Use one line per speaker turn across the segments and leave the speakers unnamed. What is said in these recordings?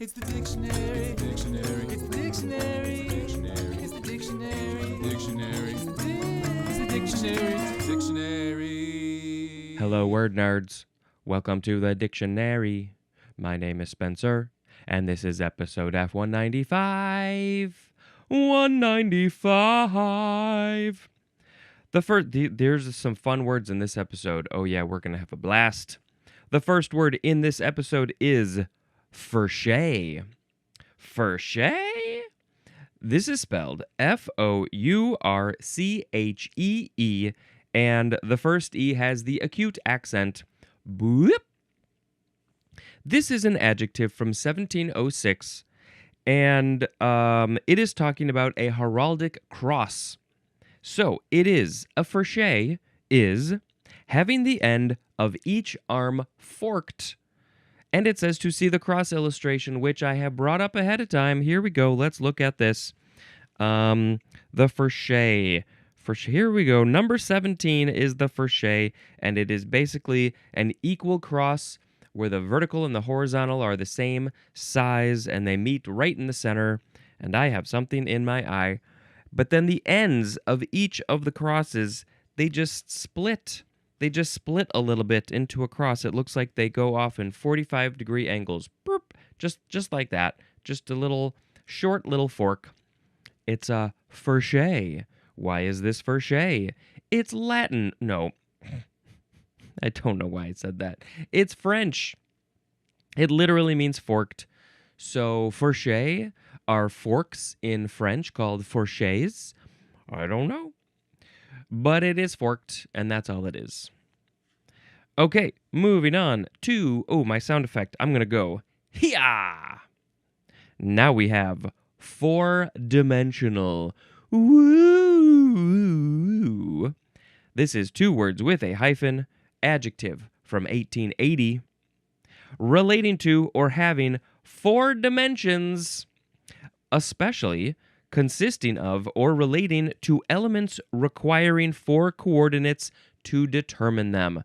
It's the dictionary. It's the dictionary. It's the dictionary. It's the dictionary. Dictionary. It's the dictionary. It's the dictionary.
Hello, word nerds. Welcome to the dictionary. My name is Spencer, and this is episode F195. 195. There's some fun words in this episode. Oh yeah, we're gonna have a blast. The first word in this episode is fourchée. Fourchée? This is spelled Fourchee, and the first E has the acute accent. Boop. This is an adjective from 1706, and it is talking about a heraldic cross. So it is, a fourchée is having the end of each arm forked. And it says to see the cross illustration, which I have brought up ahead of time. Here we go. Let's look at this. The fourchée. Here we go. Number 17 is the fourchée, and it is basically an equal cross where the vertical and the horizontal are the same size, and they meet right in the center. And I have something in my eye. But then the ends of each of the crosses, they just split. They just split a little bit into a cross. It looks like they go off in 45-degree angles. Burp, just like that. Just a little short little fork. It's a fourchée. Why is this fourchée? It's Latin. No. I don't know why I said that. It's French. It literally means forked. So fourchée are forks in French called fourchés. I don't know. But it is forked, and that's all it is. Okay, moving on to, my sound effect. I'm going to go, hiya! Now we have four-dimensional. Woo! This is two words with a hyphen, adjective from 1880, relating to or having four dimensions, especially consisting of or relating to elements requiring four coordinates to determine them.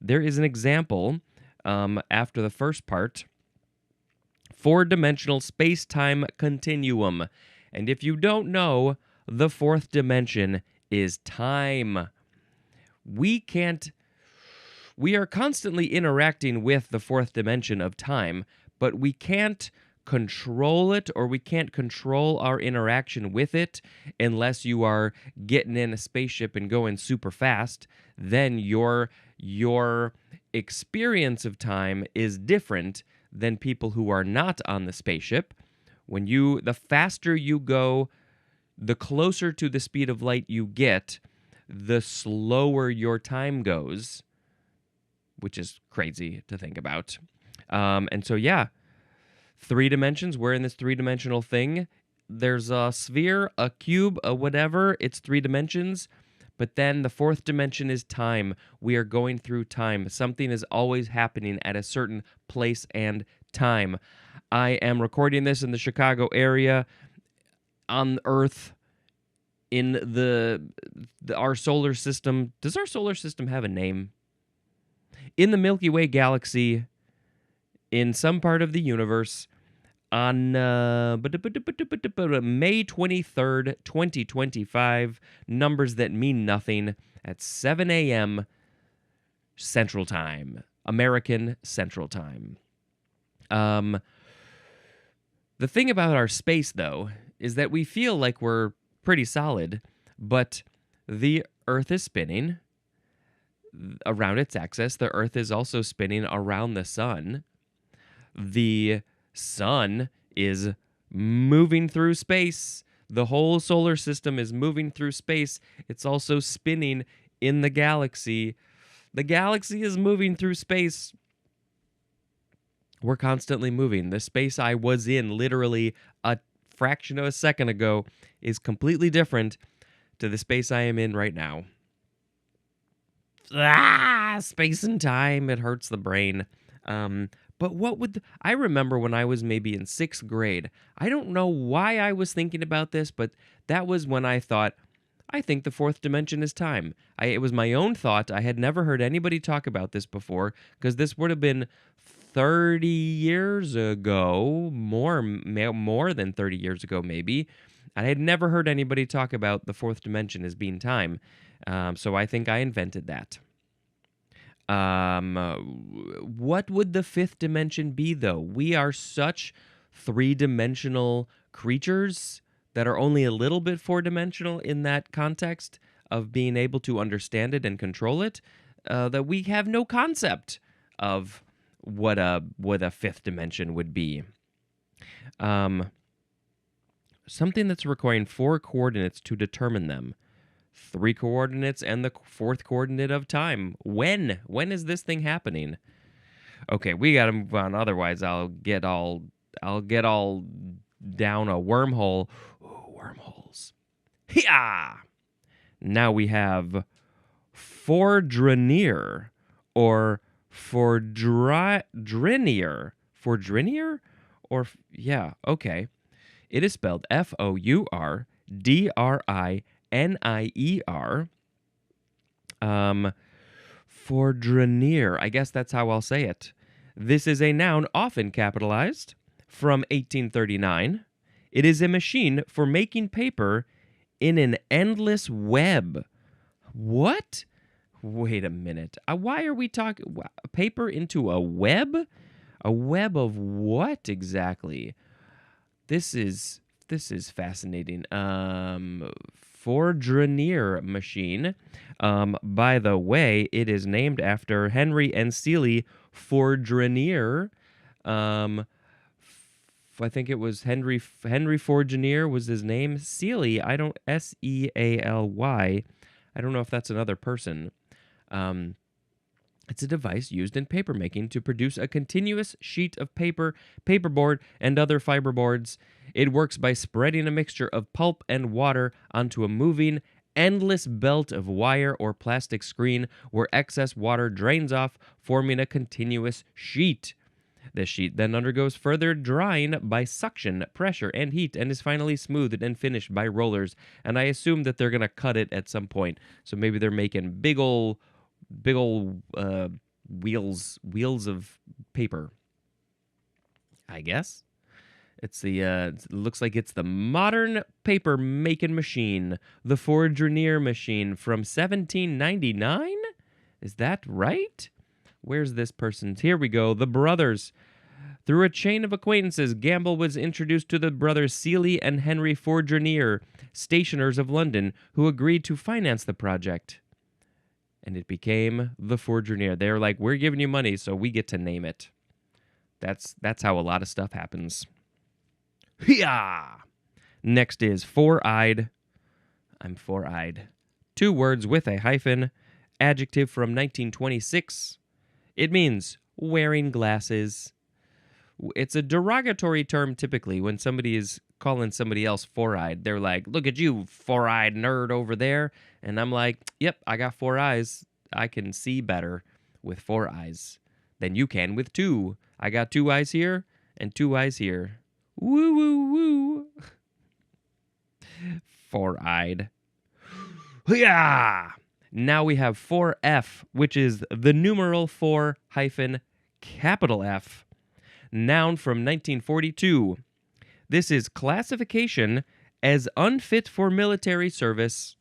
There is an example after the first part, four-dimensional space-time continuum. And if you don't know, the fourth dimension is time. We are constantly interacting with the fourth dimension of time, but we can't control it, or we can't control our interaction with it unless you are getting in a spaceship and going super fast. Then your experience of time is different than people who are not on the spaceship. The faster you go, the closer to the speed of light you get, the slower your time goes, which is crazy to think about. And so, yeah. 3 dimensions. We're in this 3-dimensional thing. There's a sphere, a cube, a whatever. It's 3 dimensions. But then the fourth dimension is time. We are going through time. Something is always happening at a certain place and time. I am recording this in the Chicago area, on Earth, in our solar system. Does our solar system have a name? In the Milky Way galaxy, in some part of the universe, on May 23rd, 2025, numbers that mean nothing, at 7 a.m. Central Time, American Central Time. The thing about our space, though, is that we feel like we're pretty solid, but the Earth is spinning around its axis. The Earth is also spinning around the sun. The sun is moving through space. The whole solar system is moving through space. It's also spinning in the galaxy. The galaxy is moving through space. We're constantly moving. The space I was in literally a fraction of a second ago is completely different to the space I am in right now. Space and time, it hurts the brain. But I remember when I was maybe in 6th grade, I don't know why I was thinking about this, but that was when I thought, I think the fourth dimension is time. It was my own thought. I had never heard anybody talk about this before, because this would have been 30 years ago, more than 30 years ago, maybe. I had never heard anybody talk about the fourth dimension as being time. So I think I invented that. What would the fifth dimension be, though? We are such three-dimensional creatures that are only a little bit four-dimensional in that context of being able to understand it and control it, that we have no concept of what a fifth dimension would be. Something that's requiring 4 coordinates to determine them. 3 coordinates and the fourth coordinate of time. When is this thing happening? Okay, we gotta move on. Otherwise, I'll get all down a wormhole. Ooh, wormholes. Hiya! Now we have Fourdrinier or Fourdrinier. Fourdrinier? Or, yeah, okay. It is spelled Fourdrinier. Fourdrinier. I guess that's how I'll say it. This is a noun often capitalized from 1839. It is a machine for making paper in an endless web. What? Wait a minute. Why are we talking paper into a web? A web of what exactly? This is fascinating. Fourdrinier machine. By the way, it is named after Henry and Seely Fourdrinier. I think it was Henry Fourdrinier was his name. Seely, Sealy. I don't know if that's another person. It's a device used in papermaking to produce a continuous sheet of paper, paperboard, and other fiberboards. It works by spreading a mixture of pulp and water onto a moving, endless belt of wire or plastic screen where excess water drains off, forming a continuous sheet. This sheet then undergoes further drying by suction, pressure, and heat, and is finally smoothed and finished by rollers. And I assume that they're going to cut it at some point. So maybe they're making big ol' wheels of paper. I guess it's the it looks like it's the modern paper making machine, the Fourdrinier machine from 1799. Is that right? Where's this person's? Here we go. The brothers. Through a chain of acquaintances, Gamble was introduced to the brothers Seely and Henry Fourdrinier, stationers of London, who agreed to finance the project. And it became the Fourdrinier. They're like, we're giving you money, so we get to name it. That's how a lot of stuff happens. Hiya! Next is four-eyed. I'm four-eyed. 2 words with a hyphen. Adjective from 1926. It means wearing glasses. It's a derogatory term typically when somebody is calling somebody else four-eyed. They're like, look at you, four-eyed nerd over there. And I'm like, yep, I got 4 eyes. I can see better with 4 eyes than you can with 2. I got 2 eyes here and 2 eyes here. Woo, woo, woo. Four-eyed. Yeah. Now we have 4F, which is the numeral 4 hyphen capital F. Noun from 1942. This is classification as unfit for military service.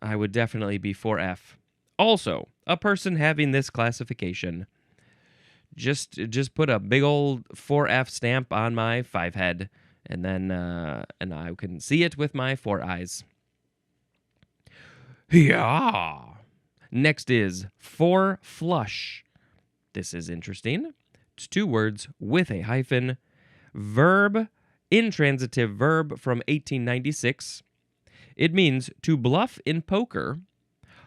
I would definitely be 4F. Also, a person having this classification. Just put a big old 4F stamp on my 5 head, and then and I can see it with my 4 eyes. Yeah. Next is 4 flush. This is interesting. It's 2 words with a hyphen. Verb, intransitive verb from 1896. It means to bluff in poker,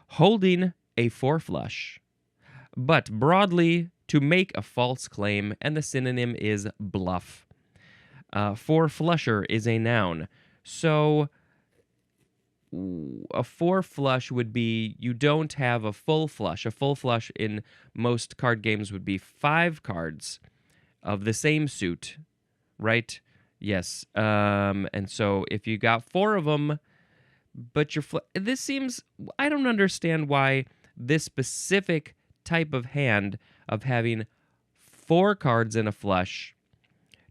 holding a 4 flush. But broadly, to make a false claim, and the synonym is bluff. 4 flusher is a noun. So a 4 flush would be you don't have a full flush. A full flush in most card games would be 5 cards of the same suit, right? Yes. And so if you got 4 of them, but this seems, I don't understand why this specific type of hand of having 4 cards in a flush.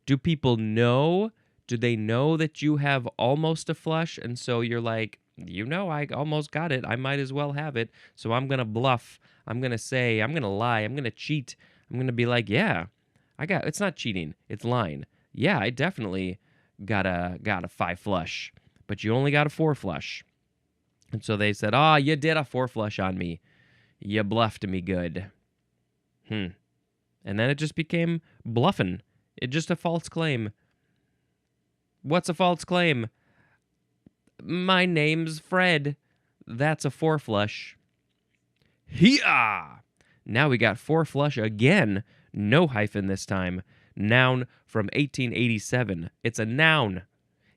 Do people know? Do they know that you have almost a flush? And so you're like, I almost got it. I might as well have it. So I'm going to bluff. I'm going to say, I'm going to lie. I'm going to cheat. I'm going to be like, yeah, it's not cheating. It's lying. Yeah, I definitely got a 5 flush, but you only got a 4 flush. And so they said, you did a 4 flush on me. You bluffed me good. And then it just became bluffing. It's just a false claim. What's a false claim? My name's Fred. That's a 4 flush. Hee-ah! Now we got 4 flush again. No hyphen this time. Noun from 1887. It's a noun.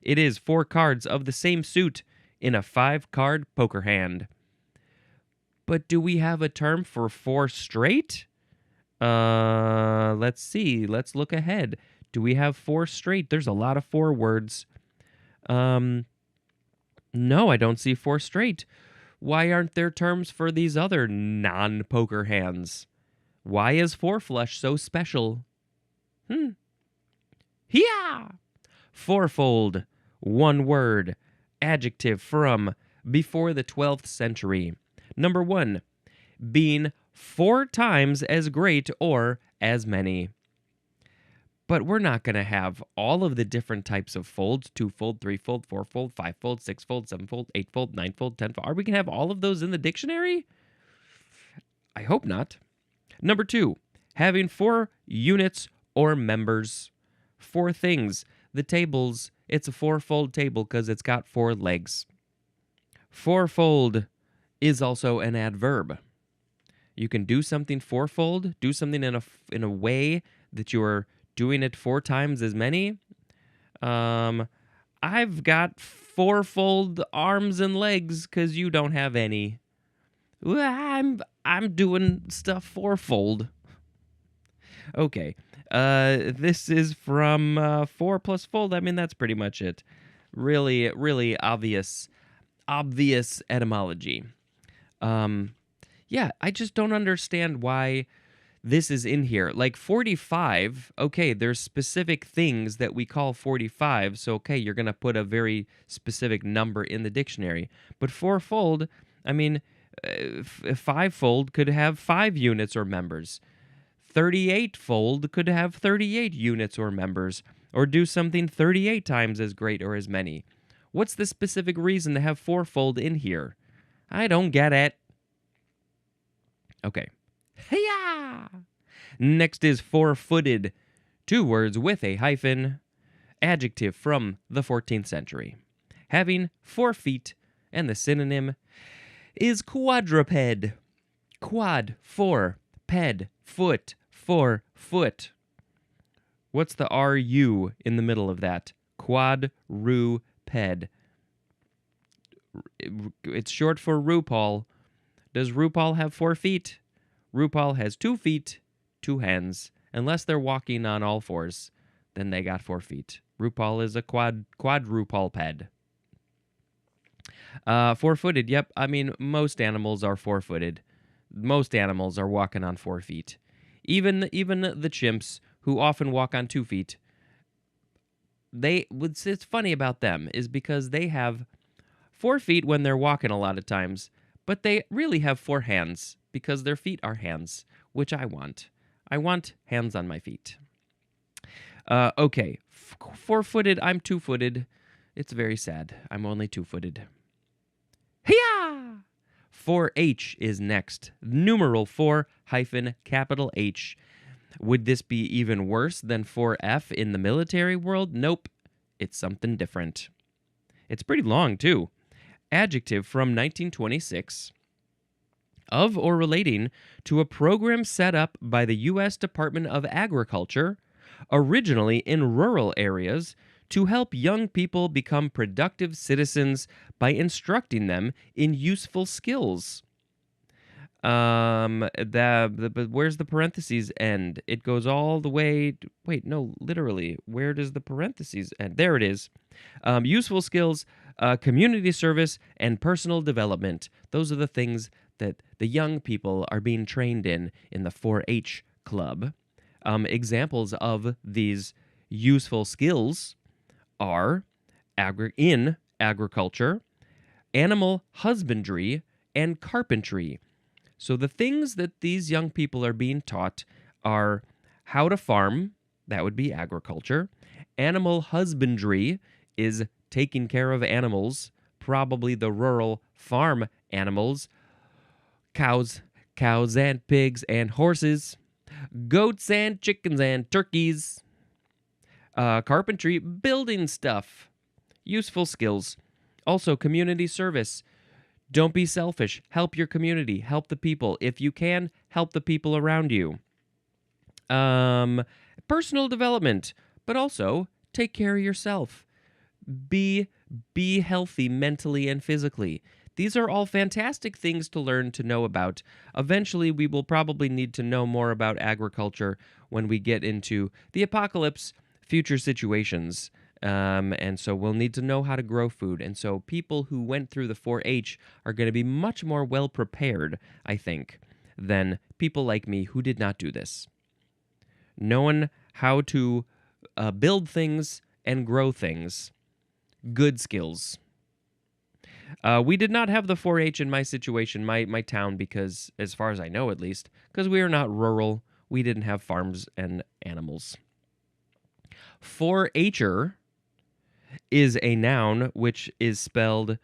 It is 4 cards of the same suit in a 5-card poker hand. But do we have a term for 4 straight? Let's see. Let's look ahead. Do we have 4 straight? There's a lot of 4 words. No, I don't see 4 straight. Why aren't there terms for these other non-poker hands? Why is 4 flush so special? Yeah! Fourfold. 1 word. Adjective from before the 12th century. Number 1. Being 4 times as great or as many. But we're not going to have all of the different types of folds, 2-fold, 3-fold, 4-fold, 5-fold, 6-fold, 7-fold, 8-fold, 9-fold, 10-fold. Are we going to have all of those in the dictionary? I hope not. Number 2, having 4 units or members. 4 things. The tables, it's a 4-fold table because it's got 4 legs. Fourfold is also an adverb. You can do something fourfold, do something in a way that you're doing it 4 times as many. I've got 4-fold arms and legs because you don't have any. I'm doing stuff fourfold. Okay. This is from 4 plus fold. I mean, that's pretty much it. Really, really obvious etymology. Yeah, I just don't understand why this is in here. Like 45, okay, there's specific things that we call 45, so okay, you're going to put a very specific number in the dictionary. But fourfold, I mean, 5-fold could have 5 units or members. 38-fold could have 38 units or members, or do something 38 times as great or as many. What's the specific reason to have fourfold in here? I don't get it. Okay. Hiya! Next is 4-footed. 2 words with a hyphen. Adjective from the 14th century. Having 4 feet, and the synonym is quadruped. Quad, 4, ped, foot, 4 foot. What's the RU in the middle of that? Quadruped. It's short for RuPaul. Does RuPaul have 4 feet? RuPaul has 2 feet, 2 hands. Unless they're walking on all 4s, then they got 4 feet. RuPaul is a quadrupalped. 4-footed, yep. I mean, most animals are 4-footed. Most animals are walking on 4 feet. Even the chimps, who often walk on 2 feet, what's funny about them is because they have 4 feet when they're walking a lot of times, but they really have 4 hands because their feet are hands, which I want. I want hands on my feet. Okay, 4-footed, I'm 2-footed. It's very sad. I'm only 2-footed. Hiya! 4H is next. Numeral 4 hyphen capital H. Would this be even worse than 4F in the military world? Nope. It's something different. It's pretty long, too. Adjective from 1926. Of or relating to a program set up by the U.S. Department of Agriculture, originally in rural areas, to help young people become productive citizens by instructing them in useful skills. But where's the parentheses end? It goes all the way. Wait, no, literally. Where does the parentheses end? There it is. Useful skills, community service, and personal development. Those are the things that the young people are being trained in the 4-H club. Examples of these useful skills are in agriculture, animal husbandry, and carpentry. So the things that these young people are being taught are how to farm, that would be agriculture. Animal husbandry is taking care of animals, probably the rural farm animals, cows and pigs and horses, goats and chickens and turkeys. Carpentry, building stuff, useful skills. Also, community service. Don't be selfish. Help your community. Help the people. If you can, help the people around you. Personal development, but also take care of yourself. Be healthy mentally and physically. These are all fantastic things to learn to know about. Eventually, we will probably need to know more about agriculture when we get into the apocalypse, future situations. And so we'll need to know how to grow food. And so people who went through the 4-H are going to be much more well prepared, I think, than people like me who did not do this. Knowing how to build things and grow things. Good skills. We did not have the 4-H in my situation, my town, because, as far as I know at least, because we are not rural, we didn't have farms and animals. 4-H'er is a noun which is spelled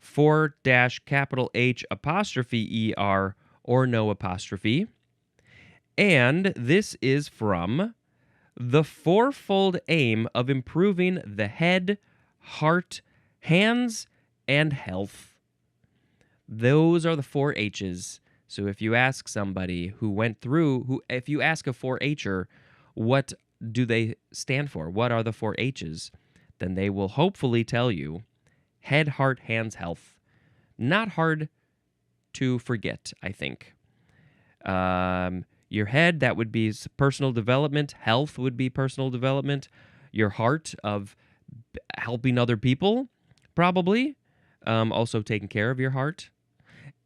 4-H''er or no apostrophe. And this is from the fourfold aim of improving the head, heart, hands, and health. Those are the 4-H's. So if you ask somebody who went through, if you ask a 4-H'er, what do they stand for? What are the 4-H's? Then they will hopefully tell you head, heart, hands, health. Not hard to forget, I think. Your head, that would be personal development. Health would be personal development. Your heart, of helping other people, probably. Also taking care of your heart.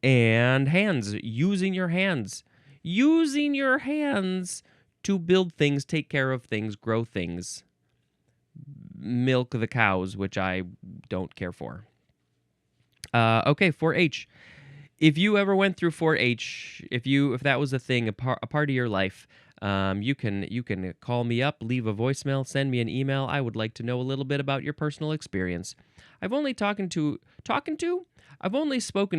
And hands, using your hands. Using your hands to build things, take care of things, grow things. Milk the cows, which I don't care for. Okay, 4-H. If you ever went through 4-H, if that was a thing, a part of your life, you can call me up, leave a voicemail, send me an email. I would like to know a little bit about your personal experience. I've only spoken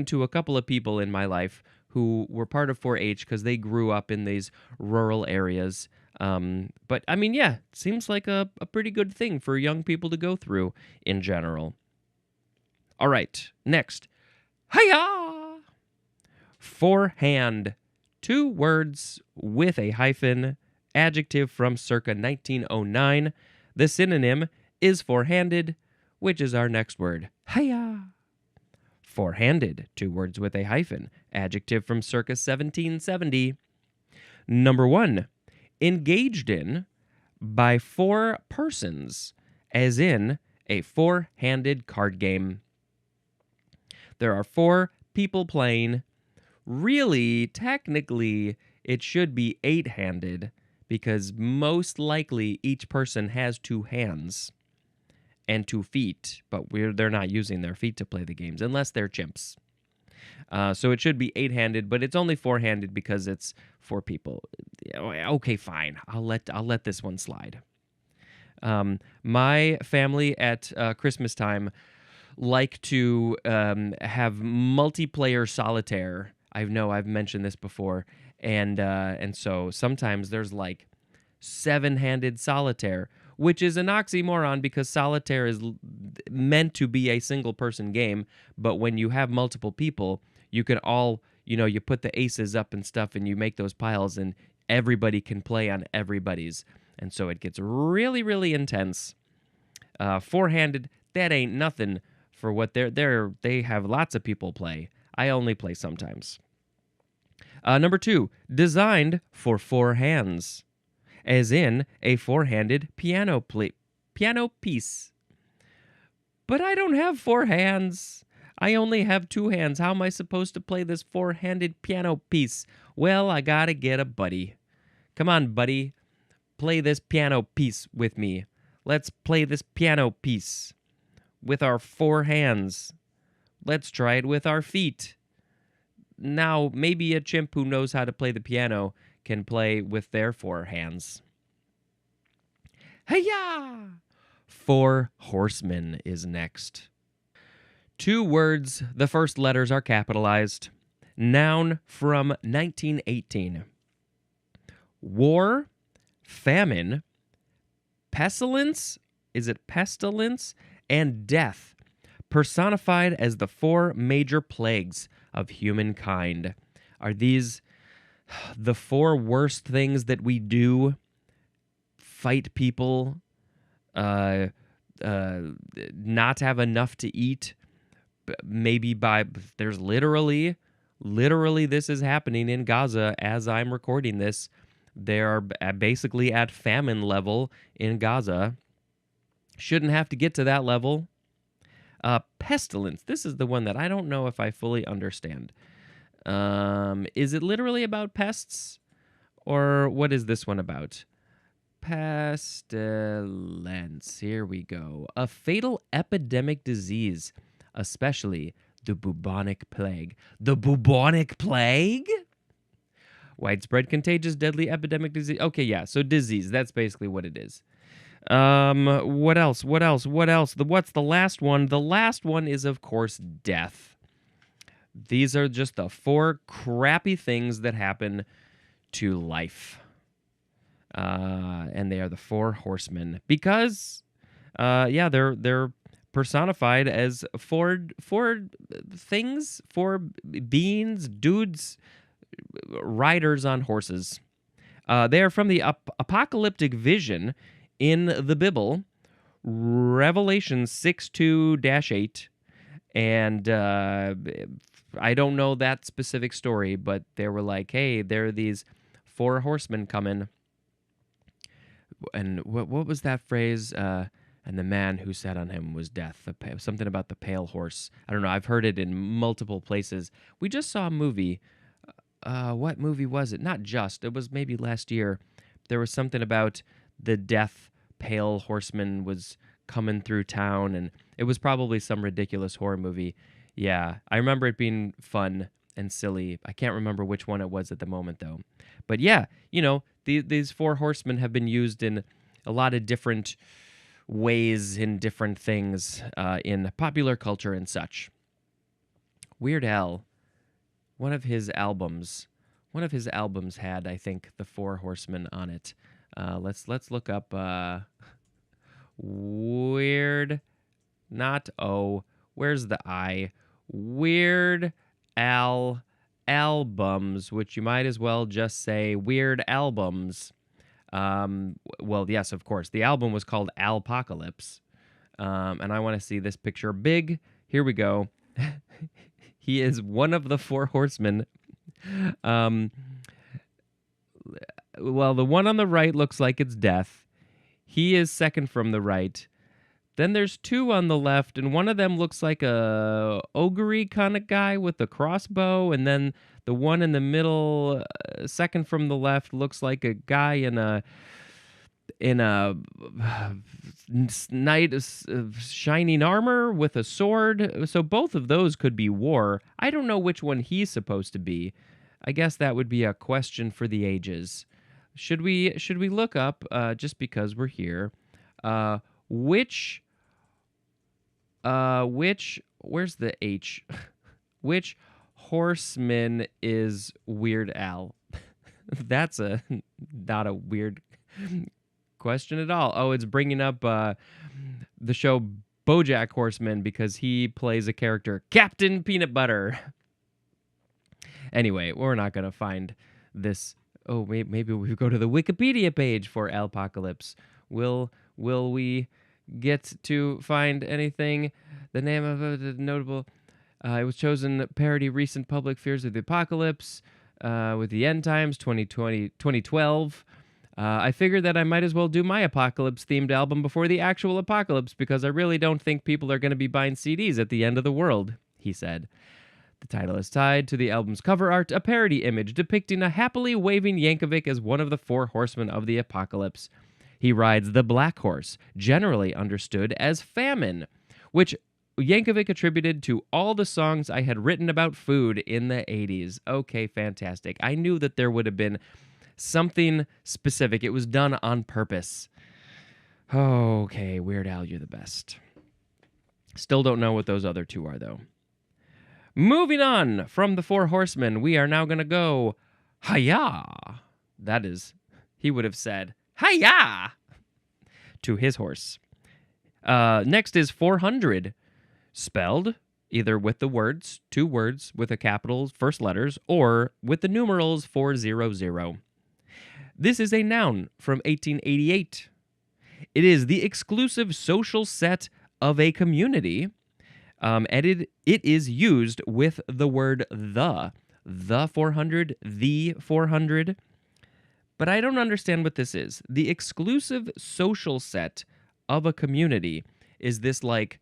to a couple of people in my life who were part of 4-H because they grew up in these rural areas. But I mean, yeah, seems like a pretty good thing for young people to go through in general. All right, next. Hiya! Forehand. 2 words with a hyphen. Adjective from circa 1909. The synonym is forehanded, which is our next word. Hiya! Forehanded. 2 words with a hyphen. Adjective from circa 1770. Number 1. Engaged in by 4 persons, as in a 4-handed card game. There are 4 people playing. Really, technically, it should be 8-handed because most likely each person has 2 hands and 2 feet, but they're not using their feet to play the games unless they're chimps. So it should be 8-handed, but it's only 4-handed because it's 4 people. Okay, fine. I'll let this one slide. My family at Christmas time like to have multiplayer solitaire. I know I've mentioned this before, and so sometimes there's like 7-handed solitaire, which is an oxymoron because solitaire is meant to be a single-person game, but when you have multiple people, you can all, you put the aces up and stuff, and you make those piles, and everybody can play on everybody's, and so it gets really, really intense. 4-handed, that ain't nothing for what they have lots of people play. I only play sometimes. Number 2, designed for 4 hands, as in a 4-handed piano piece. But I don't have 4 hands. I only have 2 hands. How am I supposed to play this 4-handed piano piece? Well, I gotta get a buddy. Come on, buddy. play this piano piece with me. Let's play this piano piece with our 4 hands. Let's try it with our feet. Now, maybe a chimp who knows how to play the piano can play with their 4 hands. Hey-ya! Four Horsemen is next. 2 words, the first letters are capitalized. Noun from 1918. War, famine, pestilence, is it pestilence? And death, personified as the 4 major plagues of humankind. Are these the 4 worst things that we do? Fight people, not have enough to eat, maybe there's literally this is happening in Gaza as I'm recording this. They are basically at famine level in Gaza. Shouldn't have to get to that level. Pestilence. This is the one that I don't know if I fully understand. Is it literally about pests? Or what is this one about? Pestilence. Here we go. A fatal epidemic disease, especially the bubonic plague. The bubonic plague? Widespread, contagious, deadly epidemic disease. Okay, yeah, so disease. That's basically what it is. What else? What's the last one? The last one is, of course, death. These are just the 4 crappy things that happen to life. And they are the 4 horsemen. Because, they're personified as 4 things, 4 beings, dudes, riders on horses. They are from the apocalyptic vision in the Bible, Revelation 6:2-8. And I don't know that specific story, but they were like, hey, there are these 4 horsemen coming. And what was that phrase? And the man who sat on him was death. Something about the pale horse. I don't know. I've heard it in multiple places. We just saw a movie. What movie was it? Not just. It was maybe last year. There was something about the death pale horseman was coming through town, and it was probably some ridiculous horror movie. Yeah, I remember it being fun and silly. I can't remember which one it was at the moment, though. But yeah, these 4 horsemen have been used in a lot of different ways in different things in popular culture and such. Weird Al, one of his albums had, I think, the 4 horsemen on it. Let's look up Weird, not O. Where's the I? Weird Al albums, which you might as well just say Weird Albums. Well, yes, of course. The album was called Alpocalypse. And I want to see this picture big. Here we go. He is one of the 4 horsemen. Well, the one on the right looks like it's death. He is second from the right. Then there's 2 on the left, and one of them looks like a ogre kind of guy with a crossbow, and then the one in the middle, second from the left, looks like a guy in a knight of shining armor with a sword. So both of those could be war. I don't know which one he's supposed to be. I guess that would be a question for the ages. Should we look up, just because we're here, which, where's the H? Which horseman is Weird Al? That's not a weird question at all. Oh, it's bringing up the show BoJack Horseman because he plays a character, Captain Peanut Butter. Anyway, we're not going to find this. Oh, maybe we go to the Wikipedia page for Alpocalypse. Will we get to find anything? The name of a notable... it was chosen parody recent public fears of the apocalypse with the end times 2012. I figured that I might as well do my apocalypse-themed album before the actual apocalypse because I really don't think people are going to be buying CDs at the end of the world, he said. The title is tied to the album's cover art, a parody image depicting a happily waving Yankovic as one of the Four Horsemen of the Apocalypse. He rides the Black Horse, generally understood as Famine, which Yankovic attributed to all the songs I had written about food in the 80s. Okay, fantastic. I knew that there would have been something specific. It was done on purpose. Okay, Weird Al, you're the best. Still don't know what those other two are, though. Moving on from the Four Horsemen, we are now going to go, hi-ya. That is, he would have said, hi-ya, to his horse. Next is 400, spelled either with the words, two words with a capital first letters, or with the numerals 400. This is a noun from 1888. It is the exclusive social set of a community, and it is used with the word the 400, the 400. But I don't understand what this is. The exclusive social set of a community, is this like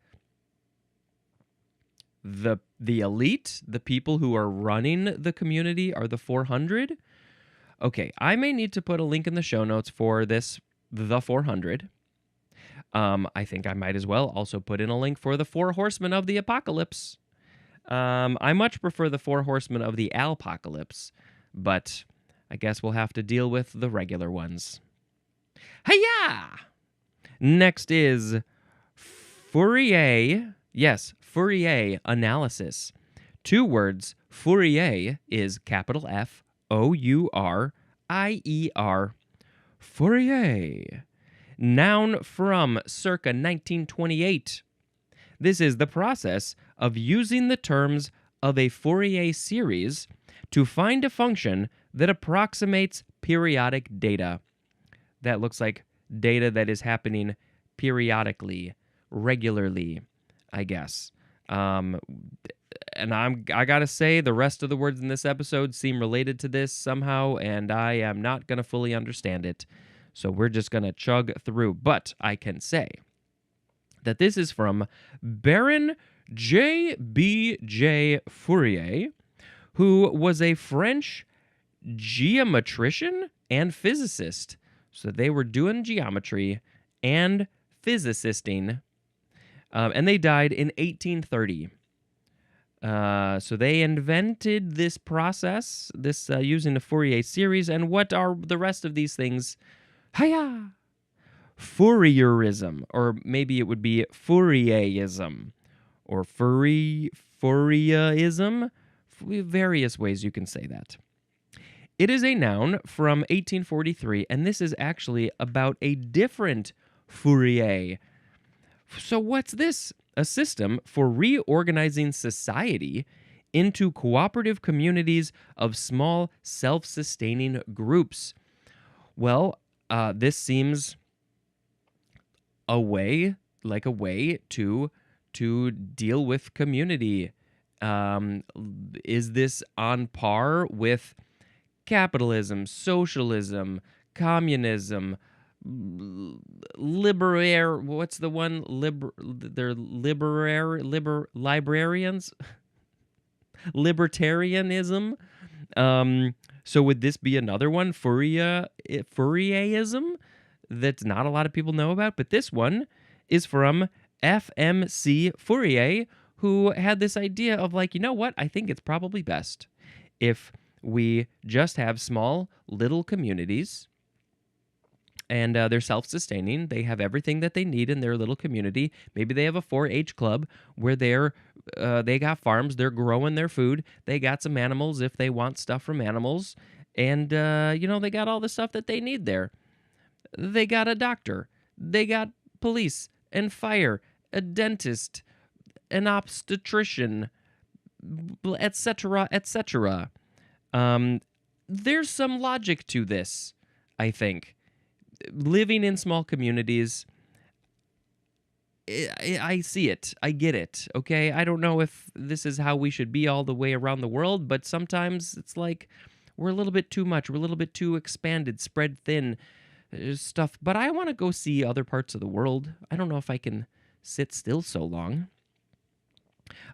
the elite, the people who are running the community are the 400? Okay, I may need to put a link in the show notes for this, the 400. I think I might as well also put in a link for the Four Horsemen of the Apocalypse. I much prefer the Four Horsemen of the Alpocalypse, but I guess we'll have to deal with the regular ones. Hi-ya! Next is Fourier. Yes, Fourier analysis. Two words. Fourier is capital F-O-U-R-I-E-R. Fourier. Noun from circa 1928. This is the process of using the terms of a Fourier series to find a function that approximates periodic data. That looks like data that is happening periodically, regularly, I guess. And I gotta say, the rest of the words in this episode seem related to this somehow, and I am not gonna fully understand it. So we're just gonna chug through. But I can say that this is from Baron J.B.J. Fourier, who was a French geometrician and physicist. So they were doing geometry and physicisting, and they died in 1830. So they invented this process, this using the Fourier series, and what are the rest of these things? Hiya! Fourierism, or maybe it would be Fourierism, or Fourierism. Various ways you can say that. It is a noun from 1843, and this is actually about a different Fourier. So what's this? A system for reorganizing society into cooperative communities of small, self-sustaining groups. Well, this seems a way to deal with community. Is this on par with capitalism, socialism, communism, what's the one? They're librarians? Libertarianism? So would this be another one? Fourierism? That not a lot of people know about, but this one is from FMC Fourier, who had this idea of like, you know what? I think it's probably best if we just have small little communities, and they're self-sustaining. They have everything that they need in their little community. Maybe they have a 4-H club where they got farms. They're growing their food. They got some animals if they want stuff from animals, and they got all the stuff that they need there. They got a doctor. They got police and fire, a dentist, an obstetrician, etc., etc. There's some logic to this, I think. Living in small communities, I see it. I get it, okay? I don't know if this is how we should be all the way around the world, but sometimes it's like we're a little bit too much. We're a little bit too expanded, spread thin stuff. But I want to go see other parts of the world. I don't know if I can sit still so long.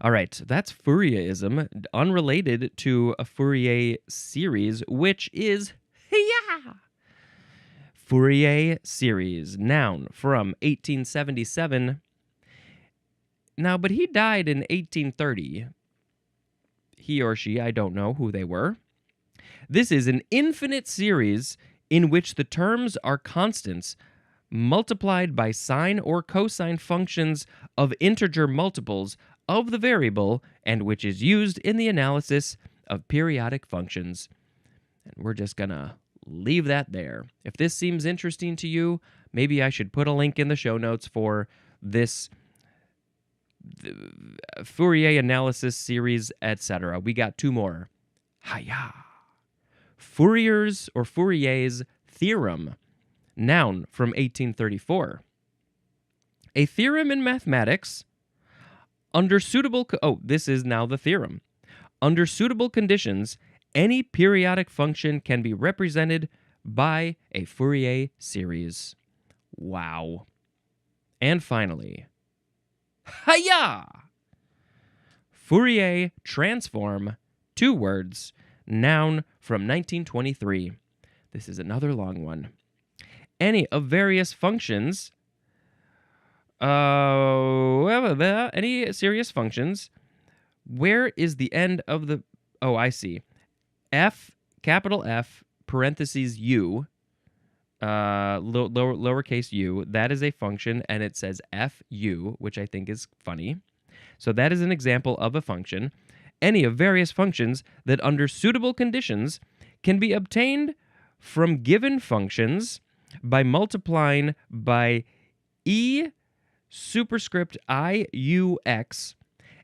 All right, that's Fourierism, unrelated to a Fourier series, which is yeah. Fourier series, noun, from 1877. Now, but he died in 1830. He or she, I don't know who they were. This is an infinite series in which the terms are constants multiplied by sine or cosine functions of integer multiples of the variable and which is used in the analysis of periodic functions. And we're just going to leave that there. If this seems interesting to you, maybe I should put a link in the show notes for this Fourier analysis series, etc. We got 2 more. Hiya. Fourier's theorem, noun, from 1834. A theorem in mathematics under suitable this is now the theorem. Under suitable conditions, any periodic function can be represented by a Fourier series. Wow. And finally, hiya! Fourier transform, 2 words, noun, from 1923. This is another long one. Any of various functions, any serious functions, where is the end of the, I see, capital F, parentheses U, lowercase u, that is a function, and it says fu, which I think is funny. So that is an example of a function. Any of various functions that under suitable conditions can be obtained from given functions by multiplying by e superscript I u x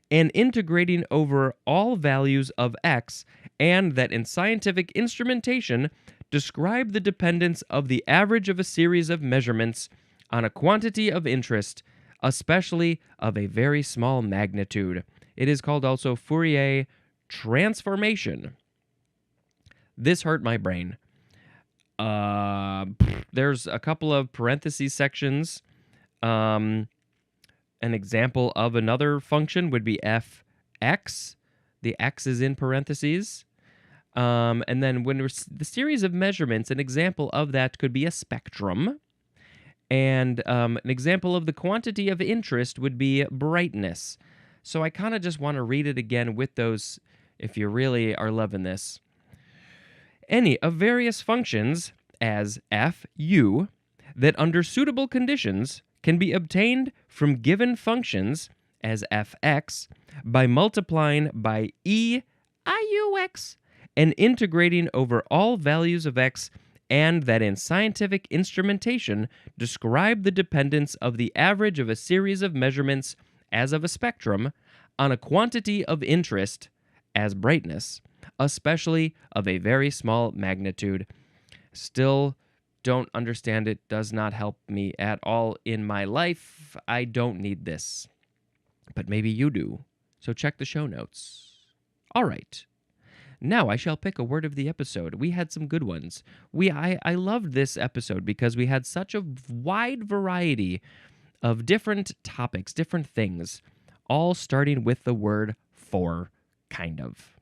and integrating over all values of x, and that in scientific instrumentation describe the dependence of the average of a series of measurements on a quantity of interest, especially of a very small magnitude. It is called also Fourier transformation. This hurt my brain. There's a couple of parentheses sections. An example of another function would be fx. The x is in parentheses. And then when the series of measurements, an example of that could be a spectrum. And an example of the quantity of interest would be brightness. So I kind of just want to read it again with those, if you really are loving this. Any of various functions as fu that under suitable conditions can be obtained from given functions as fx by multiplying by e iux and integrating over all values of x, and that in scientific instrumentation describe the dependence of the average of a series of measurements as of a spectrum on a quantity of interest as brightness, especially of a very small magnitude. Still don't understand it, does not help me at all in my life. I don't need this. But maybe you do. So check the show notes. All right. Now I shall pick a word of the episode. We had some good ones. I loved this episode because we had such a wide variety of different topics, different things, all starting with the word for, kind of.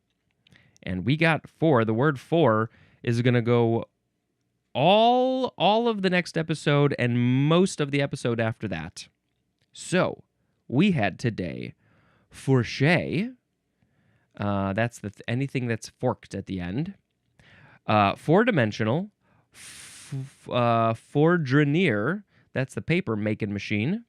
And we got for. The word for is going to go all of the next episode and most of the episode after that. So we had today fourchée. That's anything that's forked at the end. Four-dimensional. Fourdrinier. That's the paper making machine.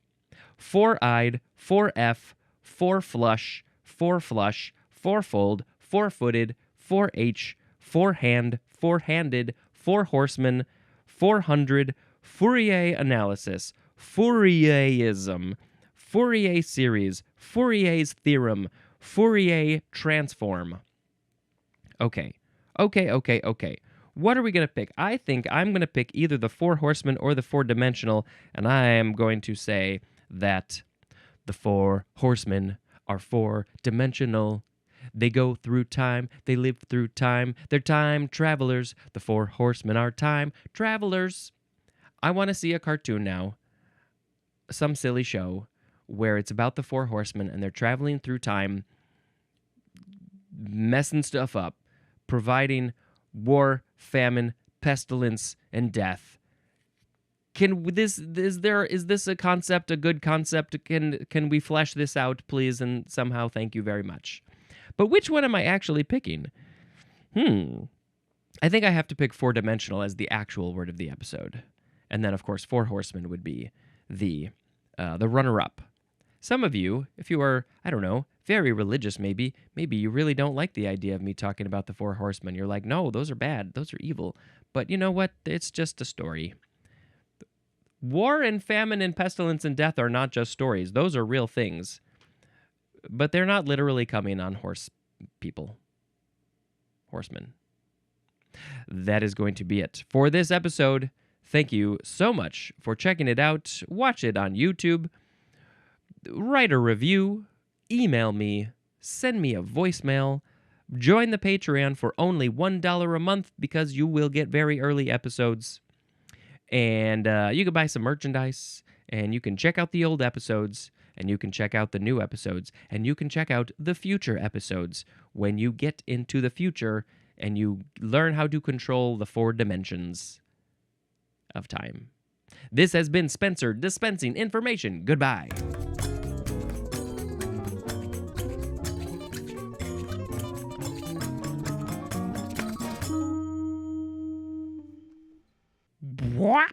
Four-eyed. 4F. Four-flush. Four-flush. Four-fold. Four-footed. 4H. Four-hand. Four-handed. Four Horsemen. 400. Fourier analysis. Fourierism. Fourier series. Fourier's theorem. Fourier transform. Okay. What are we going to pick? I think I'm going to pick either the Four Horsemen or the four-dimensional, and I am going to say that the Four Horsemen are four-dimensional. They go through time. They live through time. They're time travelers. The Four Horsemen are time travelers. I want to see a cartoon now. Some silly show where it's about the Four Horsemen and they're traveling through time, messing stuff up, providing war, famine, pestilence, and death. Is this a concept, a good concept? Can we flesh this out, please? And somehow, thank you very much. But which one am I actually picking? I think I have to pick four-dimensional as the actual word of the episode. And then, of course, Four Horsemen would be the runner-up. Some of you, if you are, I don't know, very religious maybe you really don't like the idea of me talking about the Four Horsemen. You're like, no, those are bad. Those are evil. But you know what? It's just a story. War and famine and pestilence and death are not just stories. Those are real things. But they're not literally coming on horsemen. That is going to be it for this episode. Thank you so much for checking it out. Watch it on YouTube. Write a review. Email me. Send me a voicemail. Join the Patreon for only $1 a month because you will get very early episodes. And you can buy some merchandise. And you can check out the old episodes. And you can check out the new episodes. And you can check out the future episodes when you get into the future and you learn how to control the 4 dimensions of time. This has been Spencer dispensing information. Goodbye. What?